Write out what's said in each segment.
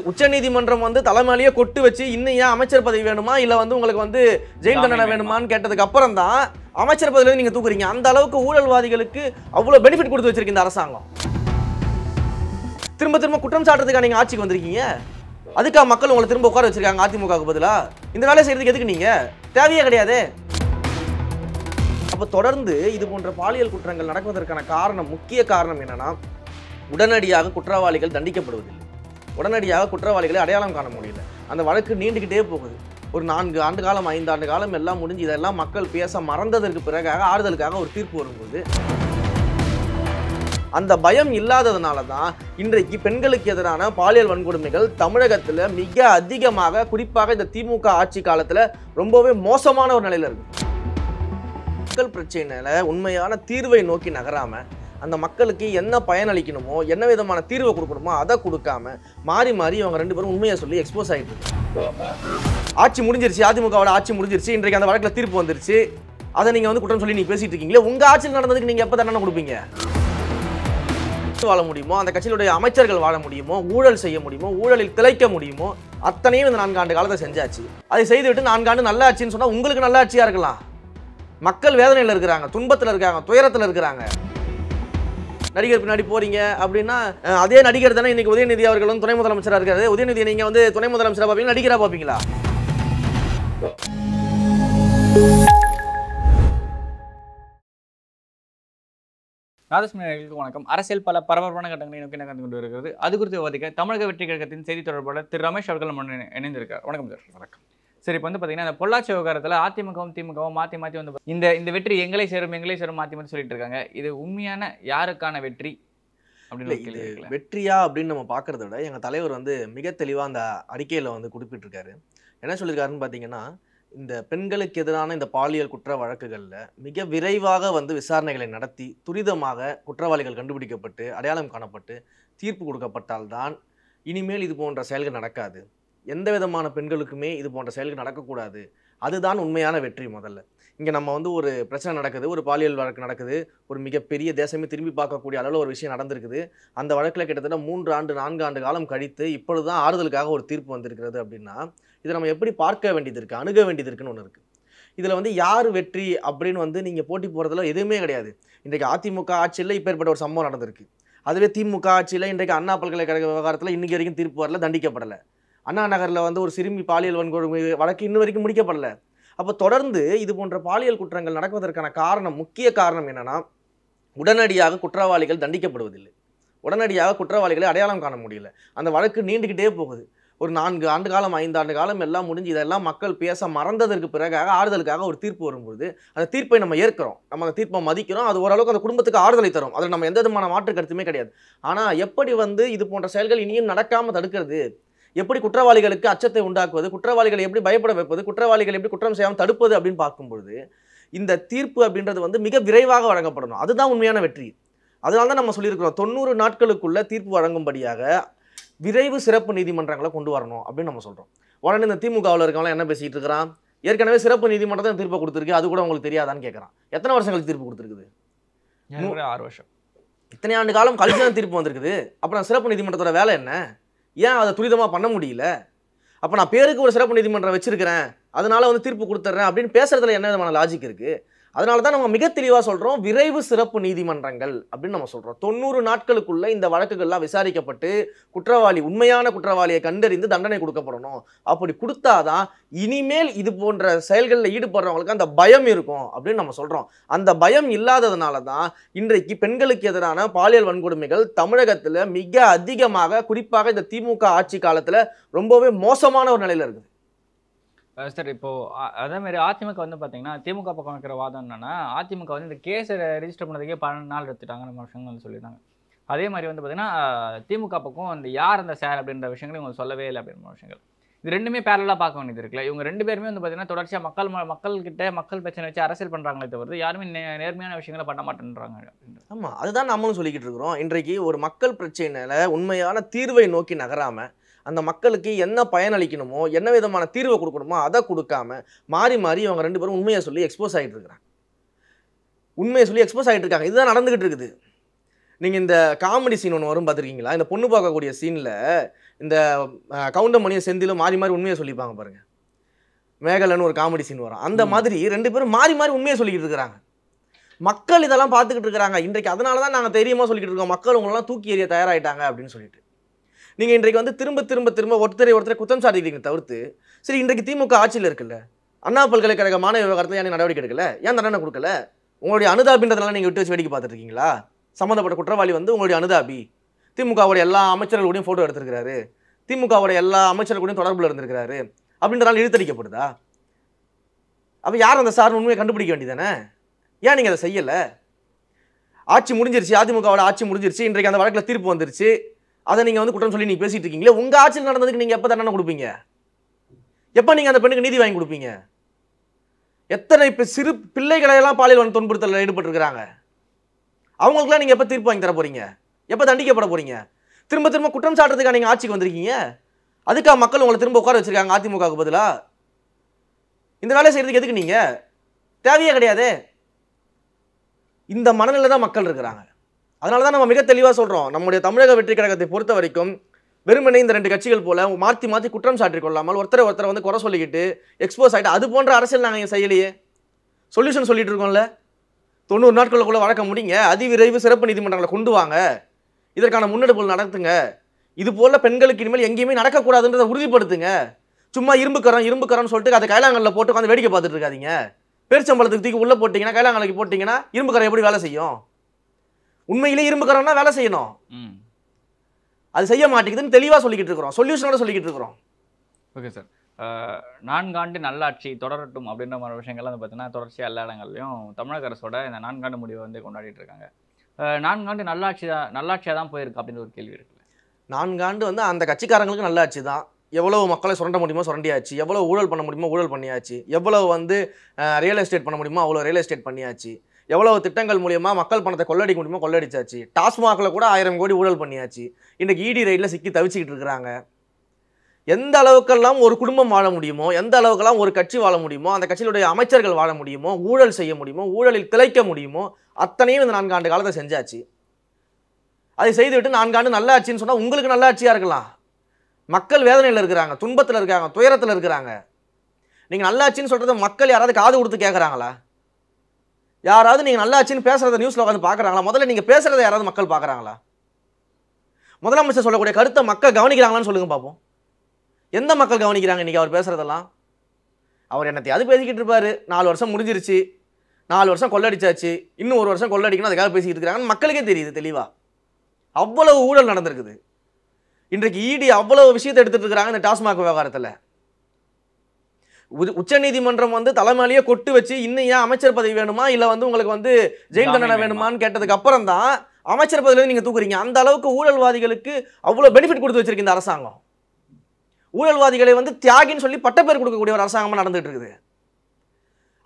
உச்சநீதிமன்றம் வந்து தலைமையிலேயே கொட்டு வச்சு இன்னும் ஏன் அமைச்சர் பதவி வேணுமா இல்லை வந்து உங்களுக்கு வந்து ஜெயில் தண்டனை வேணுமான்னு கேட்டதுக்கு அப்புறம் தான் அமைச்சர் பதவியில நீங்க தூக்குறீங்க. அந்த அளவுக்கு ஊழல்வாதிகளுக்கு அவ்வளவு பெனிஃபிட் கொடுத்து வச்சிருக்கு இந்த அரசாங்கம். திரும்ப திரும்ப குற்றம் சாட்டுறதுக்காக நீங்க ஆட்சிக்கு வந்திருக்கீங்க. அதுக்காக மக்கள் உங்களை திரும்ப உட்கார வச்சிருக்காங்க அதிமுகவுக்கு பதிலா. இந்த வேலையை செய்யறதுக்கு எதுக்கு நீங்க? தேவையே கிடையாது. அப்ப தொடர்ந்து இது போன்ற பாலியல் குற்றங்கள் நடக்குவதற்கான காரணம், முக்கிய காரணம் என்னன்னா, உடனடியாக குற்றவாளிகள் தண்டிக்கப்படுவதில்லை. உடனடியாக குற்றவாளிகளை அடையாளம் காண முடியல. அந்த வழக்கு நீண்டுகிட்டே போகுது. ஒரு 4 ஆண்டு காலம் 5 ஆண்டு காலம் எல்லாம் முடிஞ்சு இதெல்லாம் மக்கள் பேச மறந்ததற்கு பிறகாக ஆறுதலுக்காக ஒரு தீர்ப்பு வரும்போது அந்த பயம் இல்லாததுனால தான் இன்றைக்கு பெண்களுக்கு எதிரான பாலியல் வன்கொடுமைகள் தமிழகத்தில் மிக அதிகமாக, குறிப்பாக இந்த திமுக ஆட்சி காலத்தில் ரொம்பவே மோசமான ஒரு நிலையில் இருக்கு. மக்கள் பிரச்சனையில உண்மையான தீர்வை நோக்கி நகராம, அந்த மக்களுக்கு என்ன பயனளிக்கணுமோ, என்ன விதமான தீர்வை கொடுக்கணுமோ அதை கொடுக்காம மாறி மாறி அவங்க 2 பேரும் உண்மையை சொல்லி எக்ஸ்போஸ் ஆகிட்டு இருக்கு. ஆட்சி முடிஞ்சிருச்சு, அதிமுகவோட ஆட்சி முடிஞ்சிருச்சு, இன்றைக்கு அந்த வழக்கில் தீர்ப்பு வந்துருச்சு, அதை நீங்கள் வந்து குற்றம் சொல்லி நீங்கள் பேசிட்டு இருக்கீங்களே, உங்கள் ஆட்சியில் நடந்ததுக்கு நீங்கள் எப்போ தண்டனை கொடுப்பீங்க? வாழ முடியுமோ, அந்த கட்சியினுடைய அமைச்சர்கள் வாழ முடியுமோ, ஊழல் செய்ய முடியுமோ, ஊழலில் திளைக்க முடியுமோ, அத்தனையும் இந்த 4 ஆண்டு காலத்தை செஞ்சாச்சு. அதை செய்துவிட்டு 4 ஆண்டு நல்ல ஆட்சின்னு சொன்னால் உங்களுக்கு நல்ல ஆட்சியாக இருக்கலாம். மக்கள் வேதனையில் இருக்கிறாங்க, துன்பத்தில் இருக்காங்க, துயரத்தில் இருக்கிறாங்க. நடிகர் பின்னாடி போறீங்க அப்படின்னா, அதே நடிகர் தானே இன்னைக்கு உதயநிதி அவர்கள் வந்து துணை முதலமைச்சராக இருக்காரு. உதயநிதியை நீங்க வந்து துணை முதலமைச்சராக பார்ப்பீங்களா, நடிகராக பார்ப்பீங்களா? வணக்கம். அரசியல் பல பரபரப்பான கட்டங்களை நோக்கி நகர்ந்து கொண்டு வருகிறது. அது குறித்து விவாதிக்க தமிழக வெற்றி கழகத்தின் செய்தி தொடர்பாளர் திரு ரமேஷ் அவர்கள் இணைந்திருக்கார். வணக்கம் சார். வணக்கம். சரி, இப்போ வந்து பார்த்தீங்கன்னா, இந்த பொள்ளாச்சி விவகாரத்தில் அதிமுகவும் திமுகவும் மாற்றி மாற்றி வந்து இந்த வெற்றி எங்களை சேரும் மாற்றி மாற்றி சொல்லிட்டு இருக்காங்க. இது உண்மையான யாருக்கான வெற்றி அப்படின்னு வெற்றியா அப்படின்னு நம்ம பார்க்கறத விட, எங்கள் தலைவர் வந்து மிக தெளிவாக அந்த அறிக்கையில் வந்து குறிப்பிட்டிருக்காரு. என்ன சொல்லியிருக்காருன்னு பார்த்தீங்கன்னா, இந்த பெண்களுக்கு எதிரான இந்த பாலியல் குற்ற வழக்குகளில் மிக விரைவாக வந்து விசாரணைகளை நடத்தி துரிதமாக குற்றவாளிகள் கண்டுபிடிக்கப்பட்டு அடையாளம் காணப்பட்டு தீர்ப்பு கொடுக்கப்பட்டால்தான் இனிமேல் இது போன்ற செயல்கள் நடக்காது. எந்த விதமான பெண்களுக்குமே இது போன்ற செயல்கள் நடக்கக்கூடாது. அதுதான் உண்மையான வெற்றி. முதல்ல இங்கே நம்ம வந்து ஒரு பிரச்சனை நடக்குது, ஒரு பாலியல் வழக்கு நடக்குது, ஒரு மிகப்பெரிய தேசமே திரும்பி பார்க்கக்கூடிய அளவில் ஒரு விஷயம் நடந்திருக்குது. அந்த வழக்கில் கிட்டத்தட்ட 3 ஆண்டு 4 ஆண்டு காலம் கழித்து இப்பொழுது தான் ஆறுதலுக்காக ஒரு தீர்ப்பு வந்திருக்கிறது. அப்படின்னா இதை நம்ம எப்படி பார்க்க வேண்டியது இருக்குது, அணுக வேண்டியது இருக்குன்னு ஒன்று இருக்குது. இதில் வந்து யார் வெற்றி அப்படின்னு வந்து நீங்கள் போட்டி போகிறதுல எதுவுமே கிடையாது. இன்றைக்கு அதிமுக ஆட்சியில் இப்போ ஏற்பட்ட ஒரு சம்பவம் நடந்திருக்கு. அதுவே திமுக ஆட்சியில் இன்றைக்கு அண்ணா பல்கலைக்கழக விவகாரத்தில் இன்றைக்கு வரைக்கும் தீர்ப்பு வரல, தண்டிக்கப்படலை. அண்ணா நகரில் வந்து ஒரு சிறுமி பாலியல் வன்கொடுமை வழக்கு இன்ன வரைக்கும் முடிக்கப்படலை. அப்போ தொடர்ந்து இது போன்ற பாலியல் குற்றங்கள் நடக்குவதற்கான காரணம், முக்கிய காரணம் என்னன்னா, உடனடியாக குற்றவாளிகள் தண்டிக்கப்படுவதில்லை. உடனடியாக குற்றவாளிகளை அடையாளம் காண முடியல. அந்த வழக்கு நீண்டுகிட்டே போகுது. ஒரு 4 ஆண்டு காலம் 5 ஆண்டு காலம் எல்லாம் முடிஞ்சு இதெல்லாம் மக்கள் பேச மறந்ததற்கு பிறகாக ஆறுதலுக்காக ஒரு தீர்ப்பு வரும்போது அந்த தீர்ப்பை நம்ம ஏற்கிறோம், நம்ம அந்த தீர்ப்பை மதிக்கிறோம். அது ஓரளவுக்கு அந்த குடும்பத்துக்கு ஆறுதலை தரும். அதில் நம்ம எந்த விதமான மாற்று கருத்துமே கிடையாது. ஆனால் எப்படி வந்து இது போன்ற செயல்கள் இனியும் நடக்காமல் தடுக்கிறது, எப்படி குற்றவாளிகளுக்கு அச்சத்தை உண்டாக்குவது, குற்றவாளிகளை எப்படி பயப்பட வைப்பது, குற்றவாளிகள் எப்படி குற்றம் செய்யாமல் தடுப்பது அப்படின்னு பார்க்கும்பொழுது இந்த தீர்ப்பு அப்படின்றது வந்து மிக விரைவாக வழங்கப்படணும். அதுதான் உண்மையான வெற்றி. அதனால தான் நம்ம சொல்லியிருக்கிறோம், 90 நாட்களுக்குள்ள தீர்ப்பு வழங்கும்படியாக விரைவு சிறப்பு நீதிமன்றங்களை கொண்டு வரணும் அப்படின்னு நம்ம சொல்கிறோம். உடனே இந்த திமுகவில் இருக்கவங்களாம் என்ன பேசிகிட்டு இருக்கிறான், ஏற்கனவே சிறப்பு நீதிமன்றம் தான் தீர்ப்பை கொடுத்துருக்கு, அது கூட உங்களுக்கு தெரியாதான்னு கேட்குறான். எத்தனை வருஷங்களுக்கு தீர்ப்பு கொடுத்துருக்குது? 6 வருஷம். இத்தனை ஆண்டு காலம் கழிச்சு தான் தீர்ப்பு வந்திருக்குது. அப்புறம் சிறப்பு நீதிமன்றத்தோட வேலை என்ன? ஏன் அதை துரிதமாக பண்ண முடியல? அப்போ நான் பேருக்கு ஒரு சிறப்பு நீதிமன்றம் வச்சிருக்கிறேன், அதனால வந்து தீர்ப்பு கொடுத்துட்றேன் அப்படின்னு பேசுறதுல என்ன விதமான லாஜிக் இருக்குது? அதனால தான் நம்ம மிக தெளிவாக சொல்கிறோம், விரைவு சிறப்பு நீதிமன்றங்கள் அப்படின்னு நம்ம சொல்கிறோம். 90 நாட்களுக்குள்ள இந்த வழக்குகள்லாம் விசாரிக்கப்பட்டு குற்றவாளி, உண்மையான குற்றவாளியை கண்டறிந்து தண்டனை கொடுக்கப்படணும். அப்படி கொடுத்தாதான் இனிமேல் இது போன்ற செயல்களில் ஈடுபடுறவங்களுக்கு அந்த பயம் இருக்கும் அப்படின்னு நம்ம சொல்கிறோம். அந்த பயம் இல்லாததுனால தான் இன்றைக்கு பெண்களுக்கு எதிரான பாலியல் வன்கொடுமைகள் தமிழகத்தில் மிக அதிகமாக, குறிப்பாக இந்த திமுக ஆட்சி காலத்தில் ரொம்பவே மோசமான ஒரு நிலையில் இருக்குது. சார், இப்போ அதே மாதிரி அதிமுக வந்து பார்த்தீங்கன்னா, திமுக பக்கம் வைக்கிற வாதம் என்னன்னா, அதிமுக வந்து இந்த கேஸை ரெஜிஸ்டர் பண்ணதுக்கே 12 நாள் எடுத்துட்டாங்க நம்ம விஷயங்கள் வந்து சொல்லியிருந்தாங்க. அதே மாதிரி வந்து பார்த்தீங்கன்னா, திமுக பக்கம் அந்த யார் அந்த சார் அப்படின்ற விஷயங்களும் இவங்க சொல்லவே இல்லை அப்படின்ற விஷயங்கள். இது ரெண்டுமே பேரலாக பார்க்க வேண்டியது இருக்குல்ல. இவங்க 2 பேருமே வந்து பார்த்தீங்கன்னா தொடர்ச்சியாக மக்கள்கிட்ட மக்கள் பிரச்சனை வச்சு அரசியல் பண்ணுறாங்களே தவிர யாருமே நேர்மையான விஷயங்களை பண்ண மாட்டேன்றாங்க. ஆமாம், அதுதான் நம்மளும் சொல்லிக்கிட்டு இருக்கிறோம். இன்றைக்கு ஒரு மக்கள் பிரச்சனையில உண்மையான தீர்வை நோக்கி நகராமல், அந்த மக்களுக்கு என்ன பயனளிக்கணுமோ, என்ன விதமான தீர்வை கொடுக்கணுமோ அதை கொடுக்காம மாறி மாறி அவங்க 2 பேரும் உண்மையை சொல்லி எக்ஸ்போஸ் ஆகிட்டு இருக்கிறாங்க. உண்மையை சொல்லி எக்ஸ்போஸ் ஆகிட்டு இருக்காங்க. இதுதான் நடந்துகிட்டு இருக்குது. நீங்கள் இந்த காமெடி சீன் ஒன்று வரும் பார்த்துருக்கீங்களா? இந்த பொண்ணு பார்க்கக்கூடிய சீனில் இந்த கவுண்டமணியும் செந்திலும் மாறி மாறி உண்மையை சொல்லிப்பாங்க பாருங்க. மேகலன்னு ஒரு காமெடி சீன் வரும். அந்த மாதிரி 2 பேரும் மாறி மாறி உண்மையை சொல்லிக்கிட்டு இருக்கிறாங்க. மக்கள் இதெல்லாம் பார்த்துக்கிட்டு இருக்கிறாங்க. இன்றைக்கு அதனால தான் நாங்கள் தைரியமாக சொல்லிக்கிட்டு இருக்கோம், மக்கள் உங்களெல்லாம் தூக்கி எறிய தயாராகிட்டாங்க அப்படின்னு சொல்லிட்டு. நீங்கள் இன்றைக்கு வந்து திரும்ப திரும்ப திரும்ப ஒருத்தரை குற்றம் சாட்டிக்கிறீங்க தவிர்த்து, சரி இன்றைக்கு திமுக ஆட்சியில் இருக்குல்ல, அண்ணா பல்கலைக்கழக மாணவ விவகாரத்தில் ஏன் நடவடிக்கை எடுக்கல, ஏன் தண்டனை கொடுக்கல? உங்களுடைய அனுதாபின்றதுனால நீங்கள் விட்டு வச்சு வேடிக்கை பார்த்துட்டு இருக்கீங்களா? சம்மந்தப்பட்ட குற்றவாளி வந்து உங்களுடைய அனுதாபி. திமுகவுடைய எல்லா அமைச்சர்களோடையும் ஃபோட்டோ எடுத்திருக்கிறாரு, திமுகவுடைய எல்லா அமைச்சர்களோடையும் தொடர்பில் இருந்திருக்கிறாரு அப்படின்றதால இழுத்தடிக்கப்படுதா? அப்போ யார் அந்த சார் உண்மையை கண்டுபிடிக்க வேண்டியதானே? ஏன் நீங்கள் அதை செய்யலை? ஆட்சி முடிஞ்சிருச்சு, அதிமுகவோட ஆட்சி முடிஞ்சிருச்சு, இன்றைக்கு அந்த வழக்கில் தீர்ப்பு வந்துருச்சு, அதை நீங்கள் வந்து குற்றம் சொல்லி நீங்கள் பேசிட்டு இருக்கீங்களே, உங்கள் ஆட்சியில் நடந்ததுக்கு நீங்கள் எப்போ தண்டனை கொடுப்பீங்க? எப்போ நீங்கள் அந்த பெண்ணுக்கு நீதி வாங்கி கொடுப்பீங்க? எத்தனை சிறு பிள்ளைகளையெல்லாம் பாலியல் துன்புறுத்தலில் ஈடுபட்டிருக்கிறாங்க. அவங்களுக்குலாம் நீங்கள் எப்போ தீர்ப்பு வாங்கி தர போறீங்க? எப்போ தண்டிக்கப்பட போறீங்க? திரும்ப திரும்ப குற்றம் சாட்டுறதுக்காக நீங்கள் ஆட்சிக்கு வந்திருக்கீங்க. அதுக்காக மக்கள் உங்களை திரும்ப உட்கார வச்சிருக்காங்க அதிமுகவுக்கு பதிலாக. இந்த வேலையை செய்யறதுக்கு எதுக்கு நீங்க? தேவையே கிடையாது. இந்த மனநிலை தான் மக்கள் இருக்கிறாங்க. அதனால தான் நம்ம மிக தெளிவாக சொல்கிறோம், நம்முடைய தமிழக வெற்றி கழகத்தை பொறுத்த வரைக்கும் வெறுமனே இந்த 2 கட்சிகள் போல மாற்றி மாற்றி குற்றம் சாட்டிக் கொள்ளாமல் ஒருத்தரை வந்து குறை சொல்லிக்கிட்டு எக்ஸ்போஸ் ஆகிட்டு அது போன்ற அரசியல் நாங்கள் இங்கே செய்யலையே. சொல்யூஷன் சொல்லிட்டு இருக்கோம்ல, 90 நாட்களுக்குள்ள வழக்க முடிங்க, அதிவிரைவு சிறப்பு நீதிமன்றங்களை கொண்டு வாங்க, இதற்கான முன்னெடுப்புகள் நடத்துங்க, இது போல பெண்களுக்கு இனிமேல் எங்கேயுமே நடக்கக்கூடாதுன்றதை உறுதிப்படுத்துங்க. சும்மா இரும்புக்கரம்னு சொல்லிட்டு அதை கைலாங்கல்ல போட்டு உட்காந்து வேடிக்கை பார்த்துட்டு இருக்காதீங்க. பேரிச்சம்பளத்துக்கு தூக்கி உள்ள போட்டிங்கன்னா, கைலாங்கலைக்கு போட்டிங்கன்னா இரும்புக்கரம் எப்படி வேலை செய்யும்? உண்மையிலே இரும்புக்கரம்னா வேலை செய்யணும், அது செய்ய மாட்டேங்குதுன்னு தெளிவாக சொல்லிக்கிட்டு இருக்கிறோம், சொல்யூஷனோட சொல்லிக்கிட்டு இருக்கிறோம். ஓகே சார், 4 ஆண்டு நல்லாட்சி தொடரட்டும் அப்படின்ற மாதிரி விஷயங்கள்லாம் வந்து பார்த்தீங்கன்னா தொடர்ச்சியாக எல்லா இடங்கள்லையும் தமிழக அரசோட இந்த 4 ஆண்டு முடிவை வந்து கொண்டாடிட்டு இருக்காங்க. 4 ஆண்டு நல்லாட்சியாக தான் போயிருக்கு அப்படின்னு ஒரு கேள்வி இருக்குல்ல. 4 ஆண்டு வந்து அந்த கட்சிக்காரங்களுக்கு நல்லாட்சி தான். எவ்வளவு மக்களை சுரண்ட முடியுமோ சுரண்டியாச்சு, எவ்வளோ ஊழல் பண்ண முடியுமோ ஊழல் பண்ணியாச்சு, எவ்வளவு வந்து ரியல் எஸ்டேட் பண்ண முடியுமோ அவ்வளோ ரியல் எஸ்டேட் பண்ணியாச்சு, எவ்வளவு திட்டங்கள் மூலியமாக மக்கள் பணத்தை கொள்ளடிக்க முடியுமோ கொள்ளடிச்சாச்சு, டாஸ்மாகில் கூட 1000 கோடி ஊழல் பண்ணியாச்சு. இன்றைக்கு இடி ரைடில் சிக்கி தவிச்சிக்கிட்டு இருக்கிறாங்க. எந்த அளவுக்கெல்லாம் ஒரு குடும்பம் வாழ முடியுமோ, எந்த அளவுக்கெல்லாம் ஒரு கட்சி வாழ முடியுமோ, அந்த கட்சியினுடைய அமைச்சர்கள் வாழ முடியுமோ, ஊழல் செய்ய முடியுமோ, ஊழலில் திளைக்க முடியுமோ, அத்தனையும் இந்த 4 ஆண்டு காலத்தை செஞ்சாச்சு. அதை செய்துவிட்டு 4 ஆண்டு நல்லாட்சின்னு சொன்னால் உங்களுக்கு நல்லாட்சியாக இருக்கலாம். மக்கள் வேதனையில் இருக்கிறாங்க, துன்பத்தில் இருக்காங்க, துயரத்தில் இருக்கிறாங்க. நீங்கள் நல்லாட்சின்னு சொல்கிறத மக்கள் யாராவது காது கொடுத்து கேட்குறாங்களா? யாராவது நீங்கள் நல்லாட்சின்னு பேசுகிறத நியூஸில் உட்காந்து பார்க்குறாங்களா? முதல்ல நீங்கள் பேசுகிறத யாராவது மக்கள் பார்க்குறாங்களா? முதலமைச்சர் சொல்லக்கூடிய கருத்தை மக்கள் கவனிக்கிறாங்களான்னு சொல்லுங்கள் பார்ப்போம். எந்த மக்கள் கவனிக்கிறாங்க இன்றைக்கி அவர் பேசுகிறதெல்லாம்? அவர் என்னத்தையாவது பேசிக்கிட்டு இருப்பார். 4 வருஷம் முடிஞ்சிருச்சு, 4 வருஷம் கொள்ளடிச்சாச்சு, இன்னும் 1 வருஷம் கொள்ளடிக்கணும், அதுக்காக பேசிக்கிட்டு இருக்கிறாங்கன்னு மக்களுக்கே தெரியுது தெளிவாக. அவ்வளவு ஊழல் நடந்திருக்குது. இன்றைக்கு இடி அவ்வளவு விஷயத்தை எடுத்துட்டு இருக்கிறாங்க இந்த டாஸ்மாக் விவகாரத்தில். உச்சநீதிமன்றம் வந்து தலைமையிலேயே கொட்டு வச்சு இன்னும் ஏன் அமைச்சர் பதவி வேணுமா, இல்லை வந்து உங்களுக்கு வந்து ஜெயில் தண்டனை வேணுமான்னு கேட்டதுக்கு அப்புறம் தான் அமைச்சர் பதவியிலேருந்து நீங்கள் தூக்குறீங்க. அந்த அளவுக்கு ஊழல்வாதிகளுக்கு அவ்வளோ பெனிஃபிட் கொடுத்து வச்சிருக்கு இந்த அரசாங்கம். ஊழல்வாதிகளை வந்து தியாகின்னு சொல்லி பட்டப்பேர் கொடுக்கக்கூடிய ஒரு அரசாங்கமாக நடந்துட்டு இருக்குது.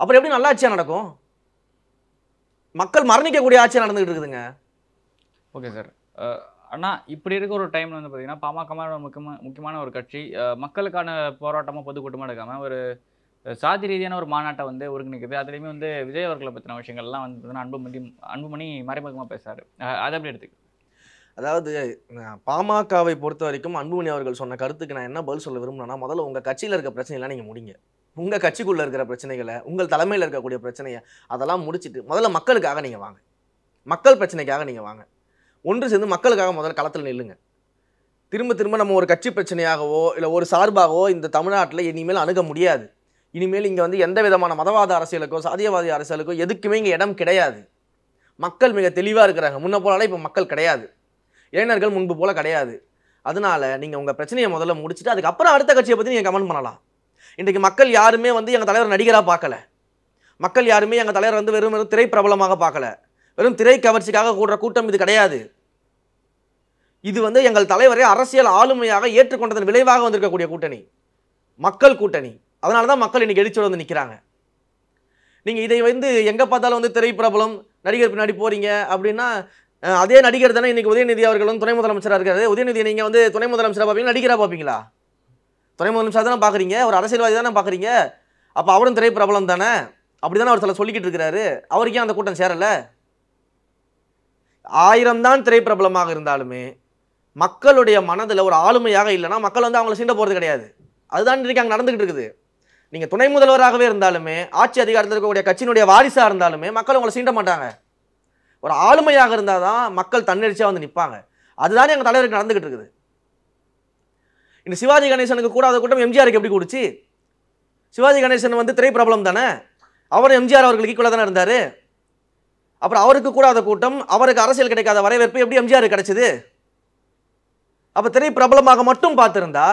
அப்புறம் எப்படி நல்ல ஆட்சியாக நடக்கும்? மக்கள் மரணிக்கக்கூடிய ஆட்சியாக நடந்துகிட்டு இருக்குதுங்க. ஓகே சார், ஆனால் இப்படி இருக்க ஒரு டைமில் வந்து பார்த்தீங்கன்னா பாமக முக்கியமான ஒரு கட்சி மக்களுக்கான போராட்டமாக பொதுக்கூட்டமாக எடுக்காமல் ஒரு சாதி ரீதியான ஒரு மாநாட்டை வந்து ஒருங்கிணைக்குது. அதுலேயுமே வந்து விஜய் அவர்களை பற்றின விஷயங்கள்லாம் வந்து பார்த்தீங்கன்னா அன்புமணி மறைமுகமாக பேசுகிறாரு. அதை எப்படி எடுத்துக்கு? அதாவது பாமகவை பொறுத்த வரைக்கும் அன்புமணி அவர்கள் சொன்ன கருத்துக்கு நான் என்ன பதில் சொல்ல விரும்புனேன்னா, முதல்ல உங்கள் கட்சியில் இருக்க பிரச்சனைலாம் நீங்கள் முடிங்க. உங்கள் கட்சிக்குள்ளே இருக்கிற பிரச்சனைகளை, உங்கள் தலைமையில் இருக்கக்கூடிய பிரச்சனையை அதெல்லாம் முடிச்சுட்டு முதல்ல மக்களுக்காக நீங்கள் வாங்க, மக்கள் பிரச்சனைக்காக நீங்கள் வாங்க, ஒன்று சேர்ந்து மக்களுக்காக முதல்ல களத்தில் நில்லுங்க. திரும்ப திரும்ப நம்ம ஒரு கட்சி பிரச்சனையாகவோ இல்லை ஒரு சார்பாகவோ இந்த தமிழ்நாட்டில் இனிமேல் அணுக முடியாது. இனிமேல் இங்கே வந்து எந்த விதமான மதவாத அரசியலுக்கோ சாதியவாதி அரசியலுக்கோ எதுக்குமே இங்கே இடம் கிடையாது. மக்கள் மிக தெளிவாக இருக்கிறாங்க. முன்ன போலால இப்போ மக்கள் கிடையாது, இளைஞர்கள் முன்பு போல் கிடையாது. அதனால நீங்கள் உங்கள் பிரச்சனையை முதல்ல முடிச்சுட்டு அதுக்கப்புறம் அடுத்த கட்சியை பற்றி நீங்கள் கமெண்ட் பண்ணலாம். இன்றைக்கு மக்கள் யாருமே வந்து எங்கள் தலைவர் நடிகராக பார்க்கல, மக்கள் யாருமே எங்கள் தலைவர் வந்து வெறும் திரை பிரபலமாக பார்க்கல, வெறும் திரை கவர்ச்சிக்காக கூடுற கூட்டம் இது கிடையாது. இது வந்து எங்கள் தலைவரை அரசியல் ஆளுமையாக ஏற்றுக்கொண்டதன் விளைவாக வந்திருக்கக்கூடிய கூட்டணி, மக்கள் கூட்டணி. அதனால தான் மக்கள் இன்னைக்கு எழுச்சியோடு வந்து நிற்கிறாங்க. நீங்கள் இதை வந்து எங்கே பார்த்தாலும் வந்து திரை பிரபலம் நடிகர் பின்னாடி போறீங்க அப்படின்னா, அதே நடிகர் தானே இன்னைக்கு உதயநிதி அவர்கள் வந்து துணை முதலமைச்சராக இருக்காரு. உதயநிதியை நீங்கள் வந்து துணை முதலமைச்சராக பார்ப்பீங்க, நடிகராக பார்ப்பீங்களா? துணை முதலமைச்சராக தானே பார்க்குறீங்க, ஒரு அரசியல்வாதி தானே பார்க்குறீங்க. அப்போ அவரும் திரை பிரபலம் தானே, அப்படி தானே அவர் சில சொல்லிக்கிட்டு இருக்கிறாரு. அவருக்கே அந்த கூட்டம் சேரலை. 1000 தான் திரை பிரபலமாக இருந்தாலுமே மக்களுடைய மனதில் ஒரு ஆளுமையாக இல்லைன்னா மக்கள் வந்து அவங்களை சீண்ட போகிறது கிடையாது. அதுதான் இன்றைக்கு அங்கே நடந்துகிட்டு இருக்குது. நீங்கள் துணை முதல்வராகவே இருந்தாலுமே, ஆட்சி அதிகாரத்தில் இருக்கக்கூடிய கட்சியினுடைய வாரிசாக இருந்தாலுமே மக்கள் உங்களை சீண்ட மாட்டாங்க. ஒரு ஆளுமையாக இருந்தால் தான் மக்கள் தன்னெழுச்சியாக வந்து நிற்பாங்க. அதுதானே எங்கள் தலைவருக்கு நடந்துகிட்டு இருக்குது. இந்த சிவாஜி கணேசனுக்கு கூடாத கூட்டம் எம்ஜிஆருக்கு எப்படி கூடுச்சு? சிவாஜி கணேசன் வந்து திரை பிரபலம் தானே, அவர் எம்ஜிஆர் அவர்களுக்கு ஈக்குவலாக தானே இருந்தார். அப்புறம் அவருக்கு கூடாத கூட்டம், அவருக்கு அரசியல் கிடைக்காத வரவேற்பு எப்படி எம்ஜிஆருக்கு கிடைச்சது? அப்போ திரை பிரபலமாக மட்டும் பார்த்துருந்தா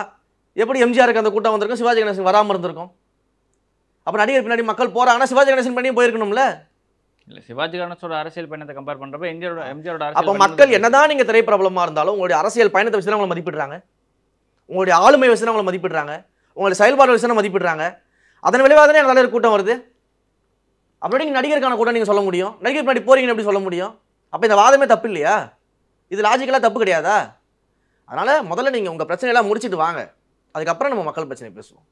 எப்படி எம்ஜிஆருக்கு அந்த கூட்டம் வந்திருக்கும், சிவாஜி கணேசன் வராமல் இருந்திருக்கும்? அப்போ நடிகர் பின்னாடி மக்கள் போகிறாங்கன்னா சிவாஜி கணேசன் பண்ணியும் போயிருக்கணும்ல. இல்லை, சிவாஜி கணேசனோட அரசியல் பயணத்தை கம்பேர் பண்ணுறப்ப எம்ஜிஆரோட அப்போ மக்கள் என்னதான் நீங்கள் திரை பிரபலமாக இருந்தாலும் உங்களுடைய அரசியல் பயணத்தை வச்சு தான் உங்களை மதிப்பிடுறாங்க, உங்களுடைய ஆளுமை வச்சு தான் உங்களை மதிப்பிடுறாங்க, உங்களுடைய செயல்பாடு வச்சு தான் மதிப்பிடுறாங்க. அதன் விளைவாக தானே நல்ல கூட்டம் வருது. அப்படி நீங்கள் நடிகருக்கான கூட்டம் நீங்கள் சொல்ல முடியும், நடிகர் பின்னாடி போறீங்கன்னு எப்படி சொல்ல முடியும்? அப்போ இந்த வாதமே தப்பு இல்லையா? இது லாஜிக்கலாக தப்பு கிடையாதா? அதனால் முதல்ல நீங்கள் உங்கள் பிரச்சனையெல்லாம் முடிச்சுட்டு வாங்க, அதுக்கப்புறம் நம்ம மக்கள் பிரச்சனை பேசுவோம்.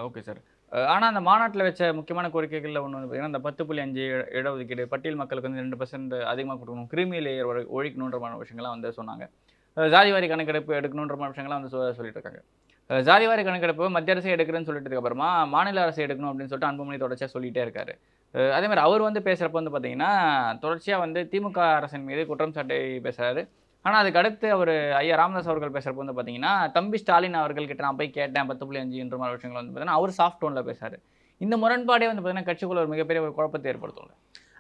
Okay sir. ஆனால் அந்த மாநாட்டில் வச்ச முக்கியமான கோரிக்கைகளில் ஒன்று வந்து பார்த்தீங்கன்னா, இந்த 10.5 இடஒதுக்கீடு, பட்டியல் மக்களுக்கு வந்து 2% அதிகமாக கொடுக்கணும், கிரீமி லேயர் ஒழிக்கணுன்ற மாதிரி விஷயங்கள்லாம் வந்து சொன்னாங்க. ஜாதிவாரி கணக்கெடுப்பு எடுக்கணுன்ற மாதிரி விஷயங்கள்லாம் வந்து சொல்லிட்டு இருக்காங்க. ஜாதிவாரி கணக்கெடுப்பு மத்திய அரசு எடுக்கிறேன்னு சொல்லிட்டு அப்புறமா மாநில அரசு எடுக்கணும் அப்படின்னு சொல்லிட்டு அன்புமணி தொடர்ச்சியாக சொல்லிகிட்டே இருக்காரு. அதே மாதிரி அவர் வந்து பேசுகிறப்ப வந்து பார்த்தீங்கன்னா, தொடர்ச்சியாக வந்து திமுக அரசின் மீது குற்றம் சாட்டி பேசுகிறாரு. ஆனால் அதுக்கு அடுத்து அவர் ஐயா ராமதாஸ் அவர்கள் பேசுகிறப்ப வந்து பார்த்தீங்கன்னா, தம்பி ஸ்டாலின் அவர்கள்கிட்ட நான் போய் கேட்டேன் 10.5ன்ற மாதிரி விஷயங்கள் வந்து பார்த்தீங்கன்னா அவர் சாஃப்ட் டோனில் பேசுகிறார். இந்த முரண்பாடே வந்து பார்த்தீங்கன்னா கட்சிக்குள்ள ஒரு மிகப்பெரிய ஒரு குழப்பத்தை ஏற்படுத்தும்.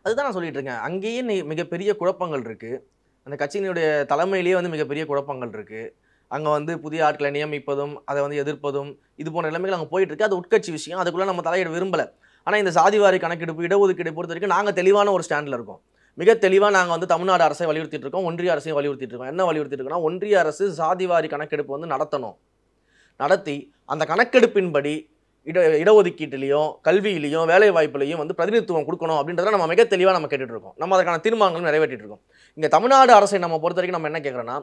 அதுதான் நான் சொல்லிட்டு இருக்கேன், அங்கேயே மிகப்பெரிய குழப்பங்கள் இருக்குது. அந்த கட்சியினுடைய தலைமையிலேயே வந்து மிகப்பெரிய குழப்பங்கள் இருக்குது. அங்கே வந்து புதிய ஆட்களை நியமிப்பதும் அதை வந்து எதிர்ப்பதும் இது போன்ற நிலைமைகள் அங்கே போயிட்டு இருக்கு. அது உட்கட்சி விஷயம், அதுக்குள்ளே நம்ம தலையிட விரும்பலை. ஆனால் இந்த சாதிவாரி கணக்கெடுப்பு, இடஒதுக்கீடை பொறுத்த வரைக்கும் நாங்கள் தெளிவான ஒரு ஸ்டாண்டில் இருக்கோம். மிக தெளிவாக நாங்கள் வந்து தமிழ்நாடு அரசை வலியுறுத்திட்டு இருக்கோம், ஒன்றிய அரசையும் வலியுறுத்திட்டு இருக்கோம். என்ன வலியுறுத்திட்டு இருக்கோம்னா, ஒன்றிய அரசு சாதிவாரி கணக்கெடுப்பு வந்து நடத்தணும், நடத்தி அந்த கணக்கெடுப்பின்படி இடஒதுக்கீட்டிலையும் கல்வியிலையும் வேலை வாய்ப்புலையும் வந்து பிரதிநிதித்துவம் கொடுக்கணும் அப்படின்றத நம்ம மிக தெளிவாக நம்ம கேட்டுட்டு இருக்கோம். நம்ம அதற்கான தீர்மானங்களும் நிறைவேற்றிட்டு இருக்கோம். இங்கே தமிழ்நாடு அரசை நம்ம பொறுத்த வரைக்கும் நம்ம என்ன கேட்குறோன்னா,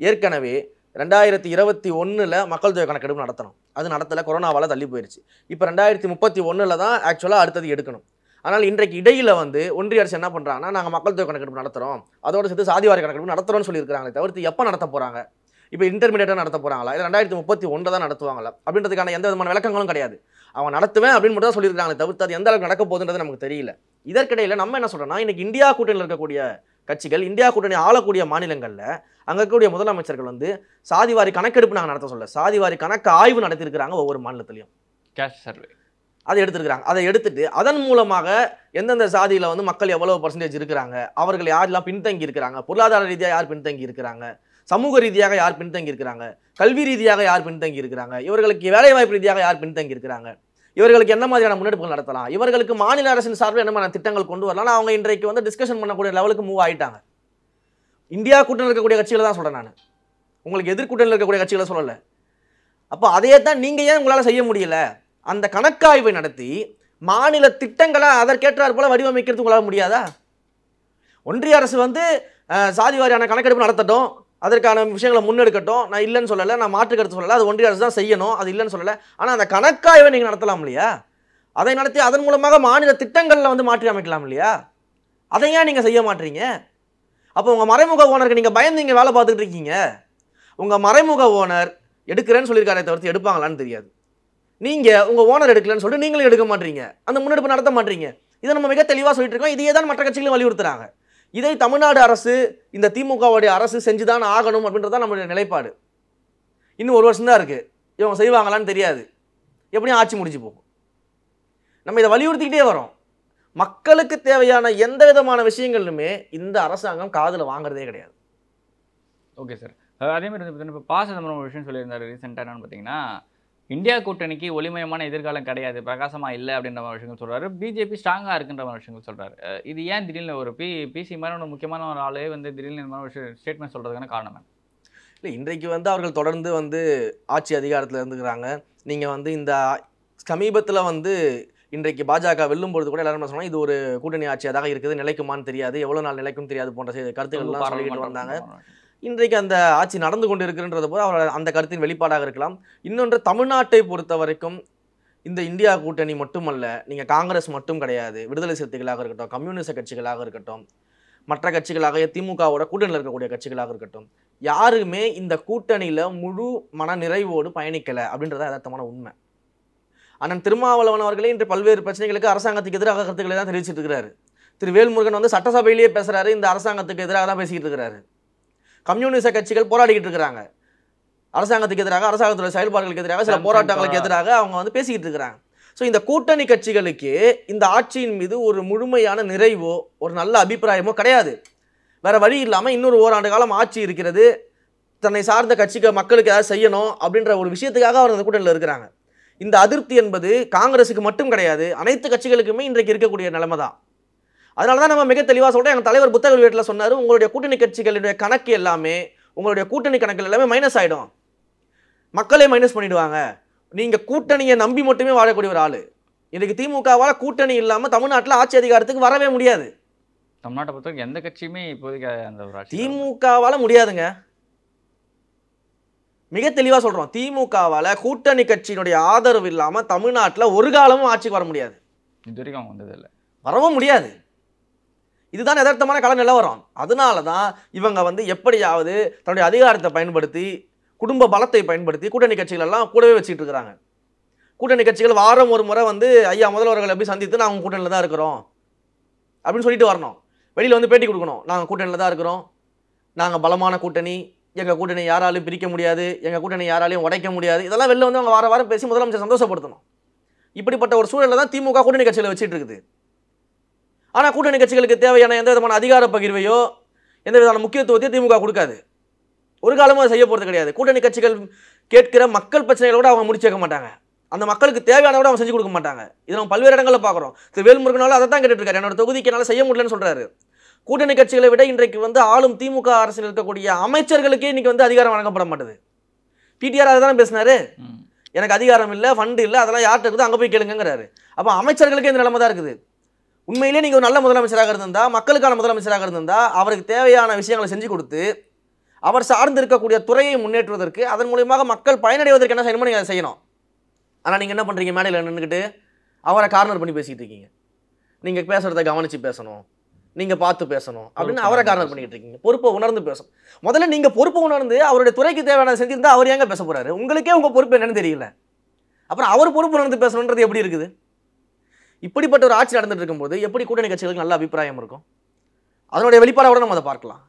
ஏற்கனவே 2021 மக்கள் தொகை கணக்கெடுப்பு நடத்தணும், அது நடத்தலை, கொரோனாவால் தள்ளி போயிடுச்சு. இப்போ 2031 தான் ஆக்சுவலாக அடுத்தது எடுக்கணும். ஆனால் இன்றைக்கு இடையில் வந்து ஒன்றிய அரசு என்ன பண்ணுறாங்கன்னா, நாங்கள் மக்கள் தொகை கணக்கெடுப்பு நடத்துகிறோம், அதோடு சேர்த்து சாதிவாரி கணக்கெடுப்பு நடத்துகிறோம்னு சொல்லியிருக்காங்களே தவிர்த்து எப்போ நடத்த போகிறாங்க, இப்போ இன்டர்மீடியட்டாக நடத்த போகிறாங்களா, இல்லை 2031 தான் நடத்துவாங்களா அப்படின்றதுக்கான எந்த விதமான விளக்கங்களும் கிடையாது. அவங்க நடத்துவேன் அப்படின்னு மட்டும் தான் சொல்லியிருக்காங்களே தவிர்த்து அது எந்த அளவுக்கு நடக்க போகுதுன்றது நமக்கு தெரியல. இதற்கிடையில் நம்ம என்ன சொல்கிறோம்னா, இன்றைக்கி இந்தியா கூட்டணியில் இருக்கக்கூடிய கட்சிகள், இந்தியா கூட்டணி ஆளக்கூடிய மாநிலங்களில் அங்கே இருக்கக்கூடிய முதலமைச்சர்கள் வந்து சாதிவாரி கணக்கெடுப்பு நாங்கள் நடத்த சொல்ல, சாதிவாரி கணக்கு ஆய்வு நடத்தியிருக்கிறாங்க. ஒவ்வொரு மாநிலத்திலையும் கேஷ் சர்வே அதை எடுத்துருக்காங்க. அதை எடுத்துட்டு அதன் மூலமாக எந்தெந்த சாதியில் வந்து மக்கள் எவ்வளவு பர்சன்டேஜ் இருக்கிறாங்க, அவர்கள் யாரெல்லாம் பின்தங்கி இருக்கிறாங்க, பொருளாதார ரீதியாக யார் பின்தங்கி இருக்கிறாங்க, சமூக ரீதியாக யார் பின்தங்கி இருக்கிறாங்க, கல்வி ரீதியாக யார் பின்தங்கி இருக்கிறாங்க, இவர்களுக்கு வேலைவாய்ப்பு ரீதியாக யார் பின்தங்கி இருக்கிறாங்க, இவர்களுக்கு என்ன மாதிரியான முன்னெடுப்புகள் நடத்தலாம், இவர்களுக்கு மாநில அரசின் சார்பில் என்ன மாதிரியான திட்டங்கள் கொண்டு வரலாம், அவங்க இன்றைக்கு வந்து டிஸ்கஷன் பண்ணக்கூடிய லெவலுக்கு மூவ் ஆகிட்டாங்க. இந்தியா கூட்டணியில் இருக்கக்கூடிய கட்சிகளை தான் சொல்கிறேன் நான், உங்களுக்கு எதிர்கூட்டணியில் இருக்கக்கூடிய கட்சிகளை சொல்லலை. அப்போ அதையே தான் நீங்கள் ஏன் உங்களால் செய்ய முடியல? அந்த கணக்காய்வை நடத்தி மாநில திட்டங்களை அதற்கேற்றார் போல வடிவமைக்கிறது உங்களால் முடியாதா? ஒன்றிய அரசு வந்து சாதிவாரியான கணக்கெடுப்பு நடத்தட்டும், அதற்கான விஷயங்களை முன்னெடுக்கட்டும், நான் இல்லைன்னு சொல்லலை, நான் மாற்று கருத்து சொல்லலை, அது ஒன்றிய அரசு தான் செய்யணும், அது இல்லைன்னு சொல்லலை. ஆனால் அந்த கணக்காய்வை நீங்கள் நடத்தலாம் இல்லையா? அதை நடத்தி அதன் மூலமாக மாநில திட்டங்களில் வந்து மாற்றி அமைக்கலாம் இல்லையா? அதை ஏன் நீங்கள் செய்ய மாட்டீங்க? அப்போ உங்கள் மறைமுக ஓனருக்கு நீங்கள் பயந்து இங்கே வேலை பார்த்துட்டு இருக்கீங்க. உங்கள் மறைமுக ஓனர் எடுக்கிறேன்னு சொல்லியிருக்காரே தவிர்த்து எடுப்பாங்களான்னு தெரியாது. நீங்கள் உங்கள் ஓனர் எடுக்கலன்னு சொல்லிட்டு நீங்களும் எடுக்க மாட்டீங்க, அந்த முன்னெடுப்பு நடத்த மாட்டீங்க. இதை நம்ம மிக தெளிவாக சொல்லிட்டு இருக்கோம். இதையே தான் மற்ற கட்சிகளும் வலியுறுத்துறாங்க. இதை தமிழ்நாடு அரசு, இந்த திமுகவுடைய அரசு செஞ்சுதான் ஆகணும் அப்படின்றதான் நம்மளுடைய நிலைப்பாடு. இன்னும் 1 வருஷம் தான் இருக்குது, இவங்க செய்வாங்களான்னு தெரியாது, எப்படியும் ஆட்சி முடிச்சு போகும். நம்ம இதை வலியுறுத்திக்கிட்டே வரோம். மக்களுக்கு தேவையான எந்த விதமான விஷயங்களுமே இந்த அரசாங்கம் காதில் வாங்குறதே கிடையாது. Okay sir. அதே மாதிரி வந்து இப்போ ப. சிதம்பரம் ஒரு விஷயம் சொல்லியிருந்தார் ரீசெண்டாக. என்னன்னு பார்த்தீங்கன்னா, இந்தியா கூட்டணிக்கு ஒளிமயமான எதிர்காலம் கிடையாது, பிரகாசமாக இல்லை அப்படின்ற மாதிரி விஷயங்கள் சொல்கிறாரு. பிஜேபி ஸ்ட்ராங்காக இருக்குன்ற மாதிரி விஷயங்கள் சொல்கிறாரு. இது ஏன் திடீர்னு ஒரு பிசி மாதிரி ஒரு முக்கியமான ஒரு ஆளே வந்து திடீர்னு இந்த மாதிரி விஷயம் ஸ்டேட்மெண்ட் சொல்கிறதுக்கான காரணம் இல்லை, இன்றைக்கு வந்து அவர்கள் தொடர்ந்து வந்து ஆட்சி அதிகாரத்தில் இருந்துக்கிறாங்க. நீங்கள் வந்து இந்த சமீபத்தில் வந்து இன்றைக்கு பாஜக வெல்லும் பொழுது கூட எல்லாரும் சொன்னாங்க, இது ஒரு கூட்டணி ஆட்சியாக இருக்குது, நிலைக்குமான்னு தெரியாது, எவ்வளோ நாள் நிலைக்கும் தெரியாது போன்ற கருத்துக்கள்லாம் சொல்லிட்டு வந்தாங்க. இன்றைக்கு அந்த ஆட்சி நடந்து கொண்டு இருக்குன்றது போது அவர் அந்த கருத்தின் வெளிப்பாடாக இருக்கலாம். இன்னொன்று, தமிழ்நாட்டை பொறுத்த வரைக்கும் இந்த இந்தியா கூட்டணி மட்டுமல்ல, நீங்கள் காங்கிரஸ் மட்டும் கிடையாது, விடுதலை சிறுத்தைகளாக இருக்கட்டும், கம்யூனிஸ்ட் கட்சிகளாக இருக்கட்டும், மற்ற கட்சிகளாக திமுகவோட கூட்டணியில் இருக்கக்கூடிய கட்சிகளாக இருக்கட்டும், யாருமே இந்த கூட்டணியில முழு மன நிறைவோடு பயணிக்கல அப்படின்றத யதார்த்தமான உண்மை. அண்ணன் திருமாவளவன் அவர்களே இன்று பல்வேறு பிரச்சனைகளுக்கு அரசாங்கத்துக்கு எதிராக கருத்துக்களை தான் தெரிவிச்சிட்டு இருக்கிறாரு. திரு வேல்முருகன் வந்து சட்டசபையிலேயே பேசுறாரு, இந்த அரசாங்கத்துக்கு எதிராக தான் பேசிக்கிட்டு இருக்கிறாரு. கம்யூனிஸ்ட் கட்சிகள் போராடிக்கிட்டு இருக்கிறாங்க, அரசாங்கத்துக்கு எதிராக, அரசாங்கத்துடைய செயல்பாடுகளுக்கு எதிராக, சில போராட்டங்களுக்கு எதிராக அவங்க வந்து பேசிக்கிட்டு இருக்கிறாங்க. ஸோ இந்த கூட்டணி கட்சிகளுக்கு இந்த ஆட்சியின் மீது ஒரு முழுமையான நிறைவோ ஒரு நல்ல அபிப்பிராயமோ கிடையாது. வேற வழி இல்லாமல் இன்னொரு ஓராண்டு காலம் ஆட்சி இருக்கிறது, தன்னை சார்ந்த கட்சிக்கு மக்களுக்கு ஏதாவது செய்யணும் அப்படின்ற ஒரு விஷயத்துக்காக அவர் அந்த கூட்டணியில் இருக்கிறாங்க. இந்த அதிருப்தி என்பது காங்கிரஸுக்கு மட்டும் கிடையாது, அனைத்து கட்சிகளுக்குமே இன்றைக்கு இருக்கக்கூடிய நிலைமை தான். அதனால தான் நம்ம மிக தெளிவாக சொல்கிறோம், எங்கள் தலைவர் புத்தக வீட்டில் சொன்னார், உங்களுடைய கூட்டணி கட்சிகளுடைய கணக்கு எல்லாமே, உங்களுடைய கூட்டணி கணக்கில் எல்லாமே மைனஸ் ஆகிடும், மக்களே மைனஸ் பண்ணிடுவாங்க. நீங்கள் கூட்டணியை நம்பி மட்டுமே வாழக்கூடிய ஒரு ஆள். இன்றைக்கு திமுகவால் கூட்டணி இல்லாமல் தமிழ்நாட்டில் ஆட்சி அதிகாரத்துக்கு வரவே முடியாது. தமிழ்நாட்டை பொறுத்தவரைக்கும் எந்த கட்சியுமே இப்போதைக்கு அந்த திமுகவால் முடியாதுங்க. மிக தெளிவாக சொல்கிறோம், திமுகவால் கூட்டணி கட்சியினுடைய ஆதரவு இல்லாமல் தமிழ்நாட்டில் ஒரு காலமும் ஆட்சிக்கு வர முடியாது. இது வரைக்கும் அவங்க வந்ததில்லை, வரவும் முடியாது. இதுதான் யதார்த்தமான கள நிலவரம். அதனால தான் இவங்க வந்து எப்படியாவது தன்னுடைய அதிகாரத்தை பயன்படுத்தி, குடும்ப பலத்தை பயன்படுத்தி கூட்டணி கட்சிகள் எல்லாம் கூடவே வச்சுட்டு இருக்கிறாங்க. கூட்டணி கட்சிகள் வாரம் ஒரு முறை வந்து ஐயா முதல்வர்களை எப்படி சந்தித்து நாங்கள் கூட்டணியில் தான் இருக்கிறோம் அப்படின்னு சொல்லிட்டு வரணும். வெளியில் வந்து பேட்டி கொடுக்கணும், நாங்கள் கூட்டணியில் தான் இருக்கிறோம், நாங்கள் பலமான கூட்டணி, எங்கள் கூட்டணி யாராலையும் பிரிக்க முடியாது, எங்கள் கூட்டணி யாராலையும் உடைக்க முடியாது. இதெல்லாம் வெளில வந்து அவங்க வார வாரம் பேசி முதலமைச்சர் சந்தோஷப்படுத்தணும். இப்படிப்பட்ட ஒரு சூழலில் தான் திமுக கூட்டணி கட்சிகளை வச்சுட்டு இருக்குது. ஆனால் கூட்டணி கட்சிகளுக்கு தேவையான எந்த விதமான அதிகார பகிர்வையோ எந்த விதமான முக்கியத்துவத்தையும் திமுக கொடுக்காது, ஒரு காலமும் அதை செய்ய போகிறது கிடையாது. கூட்டணி கட்சிகள் கேட்கிற மக்கள் பிரச்சனைகளோட அவங்க முடிச்சு வைக்க மாட்டாங்க, அந்த மக்களுக்கு தேவையானவோட அவங்க செஞ்சு கொடுக்க மாட்டாங்க. இதை நம்ம பல்வேறு இடங்களில் பார்க்குறோம். திரு வேல்முருகனால அதை தான் கேட்டுட்டு இருக்காரு, என்னோட தொகுதிக்கு என்னால் செய்ய முடியலன்னு சொல்கிறாரு. கூட்டணி கட்சிகளை விட இன்றைக்கு வந்து ஆளும் திமுக அரசில் இருக்கக்கூடிய அமைச்சர்களுக்கே இன்னைக்கு வந்து அதிகாரம் வழங்கப்பட மாட்டேது. பிடிஆர் அதை தானே பேசினாரு, எனக்கு அதிகாரம் இல்லை, ஃபண்டு இல்லை, அதெல்லாம் யார்கிட்ட இருக்குது அங்கே போய் கேளுங்கிறாரு. அப்போ அமைச்சர்களுக்கே இந்த நிலைமை தான் இருக்குது. உண்மையிலேயே நீங்கள் ஒரு நல்ல முதலமைச்சராக இருந்திருந்தா, மக்களுக்கான முதலமைச்சராக இருந்திருந்தா, அவருக்கு தேவையான விஷயங்களை செஞ்சு கொடுத்து அவர் சார்ந்து இருக்கக்கூடிய துறையை முன்னேற்றுவதற்கு, அதன் மூலியமாக மக்கள் பயனடைவதற்கு என்ன செய்யணுமோ நீங்கள் அதை செய்யணும். ஆனால் நீங்கள் என்ன பண்ணுறீங்க, மேடையில் நின்றுக்கிட்டு அவரை கார்னர் பண்ணி பேசிகிட்டு இருக்கீங்க. நீங்கள் பேசுகிறத கவனித்து பேசணும், நீங்கள் பார்த்து பேசணும் அப்படின்னு அவரை கார்னர் பண்ணிக்கிட்டு இருக்கீங்க. பொறுப்பை உணர்ந்து பேசணும். முதல்ல நீங்கள் பொறுப்பை உணர்ந்து அவருடைய துறைக்கு தேவையான செஞ்சிருந்தா அவர் ஏங்க பேச போகிறாரு? உங்களுக்கே உங்கள் பொறுப்பு என்னன்னு தெரியல, அப்புறம் அவர் பொறுப்பு உணர்ந்து பேசணுன்றது எப்படி இருக்குது? இப்படிப்பட்ட ஒரு ஆட்சி நடந்துட்டு இருக்கும்போது எப்படி கூட்டணி கட்சிகளுக்கு நல்ல அபிப்பிராயம் இருக்கும்? அதனுடைய வெளிப்பாடோட நம்ம அதை பார்க்கலாம்.